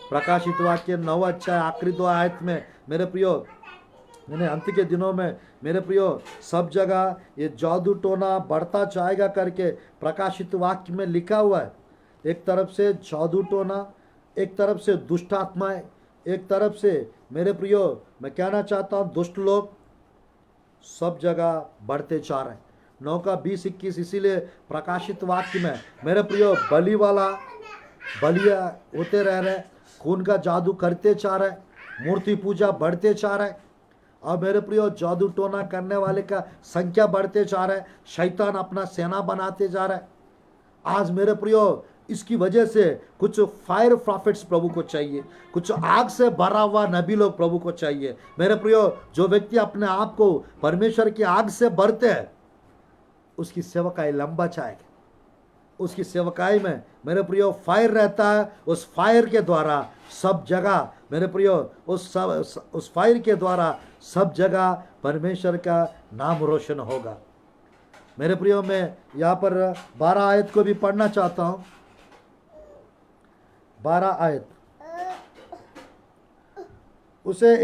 प्रकाशित वाक्य 9 अध्याय आखिरी 2 आयत में मेरे प्रियो, मैंने अंत के दिनों में मेरे प्रियो सब जगह ये जादू टोना बढ़ता जाएगा करके प्रकाशित वाक्य में लिखा हुआ है। एक तरफ से जादू टोना, एक तरफ से दुष्ट आत्माएं, एक तरफ से मेरे प्रियो मैं कहना चाहता हूँ दुष्ट लोग, सब जगह बढ़ते जा रहे हैं। 9:20-21 इसीलिए प्रकाशित वाक्य में मेरे प्रियो बलि वाला बलिया होते रह रहे, खून का जादू करते जा रहे, मूर्ति पूजा बढ़ते जा रहे, और मेरे प्रियो जादू टोना करने वाले का संख्या बढ़ते जा रहा है। शैतान अपना सेना बनाते जा रहा है। आज मेरे प्रियो इसकी वजह से कुछ फायर प्रॉफिट्स प्रभु को चाहिए, कुछ आग से भरा हुआ नबी लोग प्रभु को चाहिए। मेरे प्रियो, जो व्यक्ति अपने आप को परमेश्वर की आग से भरते हैं, उसकी सेवकाई लंबा जाएगी। उसकी सेवकाई में मेरे प्रियो फायर रहता है। उस फायर के द्वारा सब जगह मेरे प्रियो उस फायर के द्वारा सब जगह परमेश्वर का नाम रोशन होगा। मेरे प्रियो, मैं यहाँ पर 12 आयत को भी पढ़ना चाहता हूँ। 12 आयत, उसे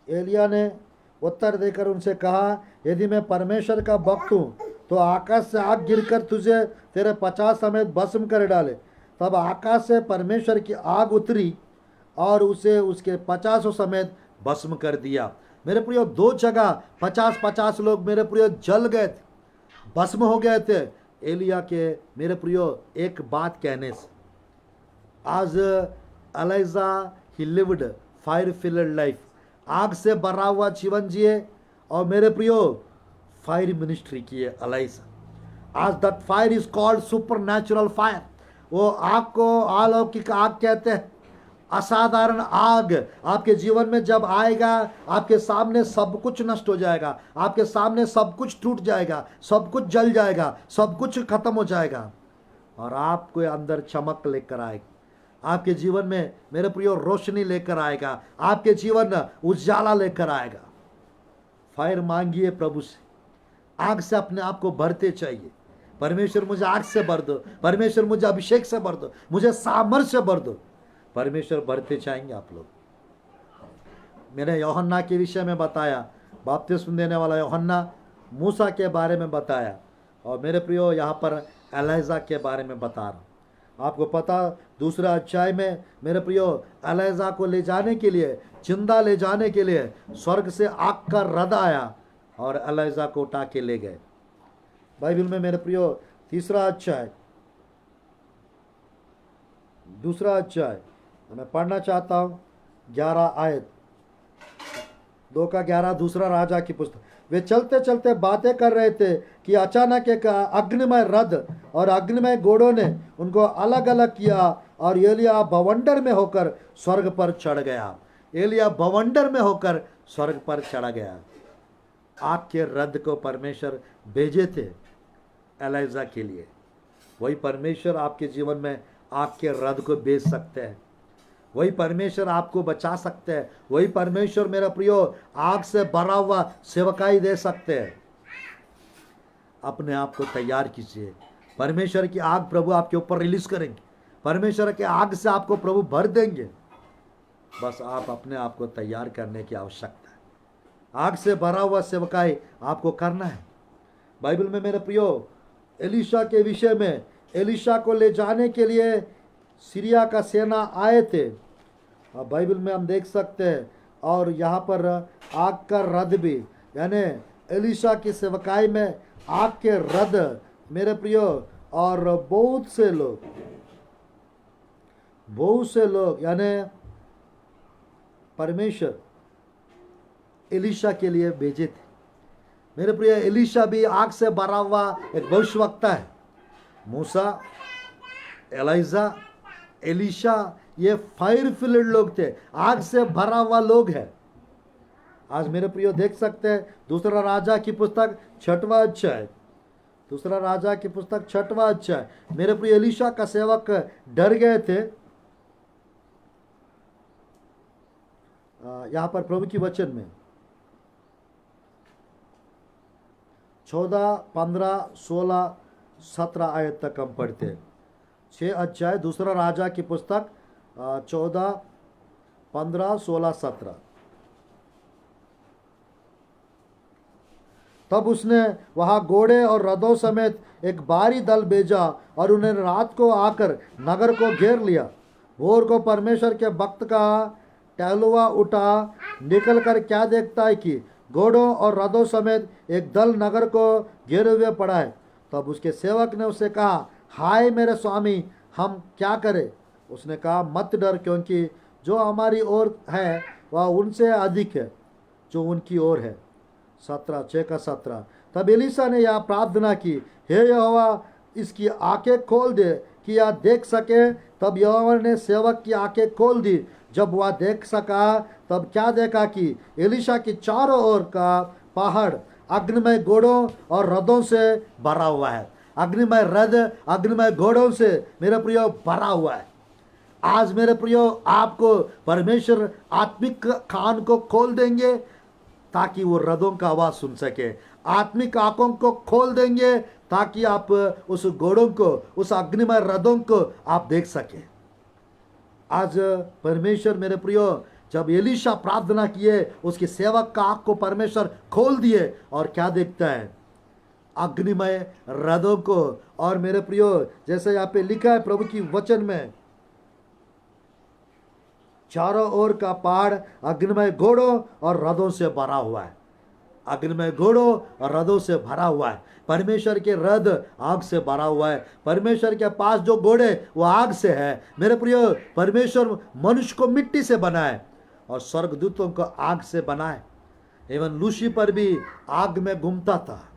एलिया ने उत्तर देकर उनसे कहा, यदि मैं परमेश्वर का भक्त हूँ तो आकाश से आग गिरकर तुझे तेरे 50 समेत भस्म कर डाले। तब आकाश से परमेश्वर की आग उतरी और उसे उसके 50 समेत भस्म कर दिया। मेरे प्रियो, 2 जगह 50-50 लोग मेरे प्रियो जल गए थे, भस्म हो गए थे एलिया के मेरे प्रियो एक बात कहने से। आज Elijah he lived fire filled life, आग से भरा हुआ जीवन जिए, और मेरे प्रियो फायर मिनिस्ट्री किए एलिजा। आज that fire is called supernatural fire. वो आग को अलौकिक आग कहते हैं, असाधारण आग। आपके जीवन में जब आएगा, आपके सामने सब कुछ नष्ट हो जाएगा, आपके सामने सब कुछ टूट जाएगा, सब कुछ जल जाएगा, सब कुछ खत्म हो जाएगा, और आपके अंदर चमक लेकर आएगा। आपके जीवन में मेरे प्रियो रोशनी लेकर आएगा, आपके जीवन उजाला लेकर आएगा। फायर मांगिए प्रभु से, आग से अपने आप को भरते चाहिए। परमेश्वर मुझे आग से भर दो, परमेश्वर मुझे अभिषेक से भर दो, मुझे सामर्थ से भर दो। परमेश्वर भरते चाहेंगे आप लोग। मैंने यूहन्ना के विषय में बताया, बपतिस्मा देने वाला यूहन्ना, मूसा के बारे में बताया, और मेरे प्रियो यहाँ पर एलिजा के बारे में बता रहा हूँ। आपको पता, 2 अध्याय में मेरे प्रियो एलिजा को ले जाने के लिए, जिंदा ले जाने के लिए स्वर्ग से आग का रथ आया, और एलिजा को उठा के ले गए। बाइबल में मेरे प्रियो तीसरा अध्याय, दूसरा अध्याय मैं पढ़ना चाहता हूँ, 11 आयत, 2 का 11, दूसरा राजा की पुस्तक। वे चलते चलते बातें कर रहे थे कि अचानक एक अग्निमय रथ और अग्निमय घोड़ों ने उनको अलग अलग किया और एलिया बवंडर में होकर स्वर्ग पर चढ़ गया। एलिया बवंडर में होकर स्वर्ग पर चढ़ा गया। आपके रथ को परमेश्वर भेजे थे एलिजा के लिए। वही परमेश्वर आपके जीवन में आपके रथ को भेज सकते हैं। वही परमेश्वर आपको बचा सकते हैं। वही परमेश्वर मेरा प्रियो आग से भरा हुआ सेवकाई दे सकते हैं। अपने आप को तैयार कीजिए। परमेश्वर की आग प्रभु आपके ऊपर रिलीज करेंगे। परमेश्वर के आग से आपको प्रभु भर देंगे। बस आप अपने आप को तैयार करने की आवश्यकता है। आग से भरा हुआ सेवकाई आपको करना है। बाइबल में मेरे प्रियो एलीशा के विषय में, एलीशा को ले जाने के लिए सीरिया का सेना आए थे। बाइबल में हम देख सकते हैं। और यहाँ पर आग का रथ भी, यानी एलीशा की सेवकाई में आग के रथ मेरे प्रियो, और बहुत से लोग यानी परमेश्वर एलीशा के लिए भेजे थे। मेरे प्रिय एलीशा भी आग से भरा हुआ एक भविष्यवक्ता है। मूसा, एलिजा, एलीशा ये फायर फिल्ड लोग थे, आग से भरा हुआ लोग हैं। आज मेरे प्रियो देख सकते हैं दूसरा राजा की पुस्तक 6वां अध्याय, दूसरा राजा की पुस्तक 6वां अध्याय। मेरे प्रिय एलीशा का सेवक डर गए थे। यहाँ पर प्रभु की वचन में 14, 15, 16, 17 आयत तक हम पढ़ते हैं। 6 अध्याय दूसरा राजा की पुस्तक 14, 15, 16, 17। तब उसने वहां घोड़े और रथों समेत एक भारी दल भेजा और उन्हें रात को आकर नगर को घेर लिया। भोर को परमेश्वर के भक्त का टहलुआ उठा, निकल कर क्या देखता है कि घोड़ों और रथों समेत एक दल नगर को घेरे हुए पड़ा है। तब उसके सेवक ने उससे कहा, हाय मेरे स्वामी, हम क्या करें? उसने कहा, मत डर, क्योंकि जो हमारी ओर है वह उनसे अधिक है जो उनकी ओर है। 6 का 17। तब एलीशा ने यह प्रार्थना की, हे यहोवा, इसकी आंखें खोल दे कि यह देख सके। तब यहोवा ने सेवक की आंखें खोल दी। जब वह देख सका तब क्या देखा कि एलीशा की चारों ओर का पहाड़ अग्निमय घोड़ों और रथों से भरा हुआ है। अग्निमय रथ, अग्निमय घोड़ों से मेरे प्रियो भरा हुआ है। आज मेरे प्रियो आपको परमेश्वर आत्मिक कान को खोल देंगे ताकि वो रथों का आवाज सुन सके। आत्मिक आंखों को खोल देंगे ताकि आप उस घोड़ों को, उस अग्निमय रथों को आप देख सके। आज परमेश्वर मेरे प्रियो जब एलीशा प्रार्थना किए, उसके सेवक का आंख को परमेश्वर खोल दिए और क्या देखता है? अग्निमय रथों को। और मेरे प्रियो जैसे यहाँ पे लिखा है प्रभु की वचन में, चारों ओर का पहाड़ अग्निमय घोड़ों और रथों से भरा हुआ है। अग्निमय घोड़ों और रथों से भरा हुआ है। परमेश्वर के रथ आग से भरा हुआ है। परमेश्वर के पास जो घोड़े वो आग से है। मेरे प्रियो परमेश्वर मनुष्य को मिट्टी से बनाए और स्वर्गदूतों को आग से बनाए। एवं लूसीफर भी आग में घूमता था।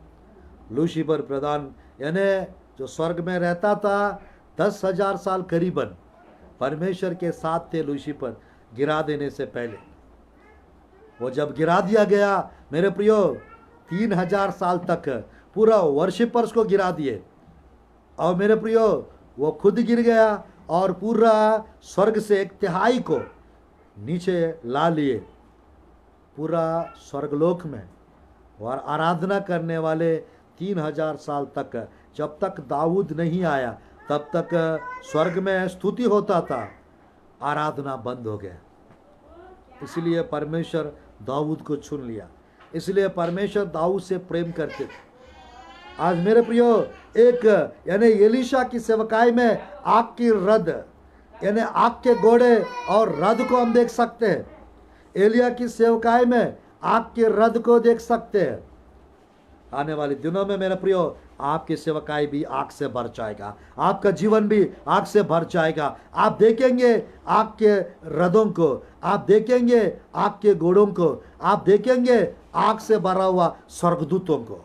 लूसीफर प्रधान यानी जो स्वर्ग में रहता था 10,000 साल करीबन परमेश्वर के साथ थे। लूसीफर गिरा देने से पहले वो जब गिरा दिया गया मेरे प्रियो 3,000 साल तक पूरा वर्शिपर्स को गिरा दिए। और मेरे प्रियो वो खुद गिर गया और पूरा स्वर्ग से 1/3 को नीचे ला लिए। पूरा स्वर्गलोक में और आराधना करने वाले 3,000 साल तक, जब तक दाऊद नहीं आया तब तक स्वर्ग में स्तुति होता था, आराधना बंद हो गया। इसलिए परमेश्वर दाऊद को चुन लिया। इसलिए परमेश्वर दाऊद से प्रेम करते थे। आज मेरे प्रियो एक यानी एलीशा की सेवकाई में आग की रथ यानी आग के घोड़े और रथ को हम देख सकते हैं। एलिया की सेवकाई में आग के रथ को देख सकते हैं। आने वाले दिनों में मेरे प्रियो आपकी सेवकाई भी आग से भर जाएगा, आपका जीवन भी आग से भर जाएगा। आप देखेंगे आग के रथों को, आप देखेंगे आग के घोड़ों को, आप देखेंगे आग से भरा हुआ स्वर्गदूतों को।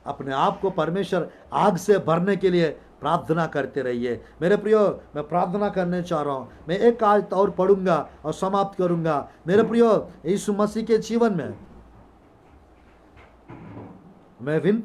अपने आप को परमेश्वर आग से भरने के लिए प्रार्थना करते रहिए। मेरे प्रियो, मैं प्रार्थना करने चाह रहा हूँ। मैं एक आयत और पढ़ूंगा और समाप्त करूंगा। मेरे प्रियो, यीशु मसीह के जीवन में मैं विनती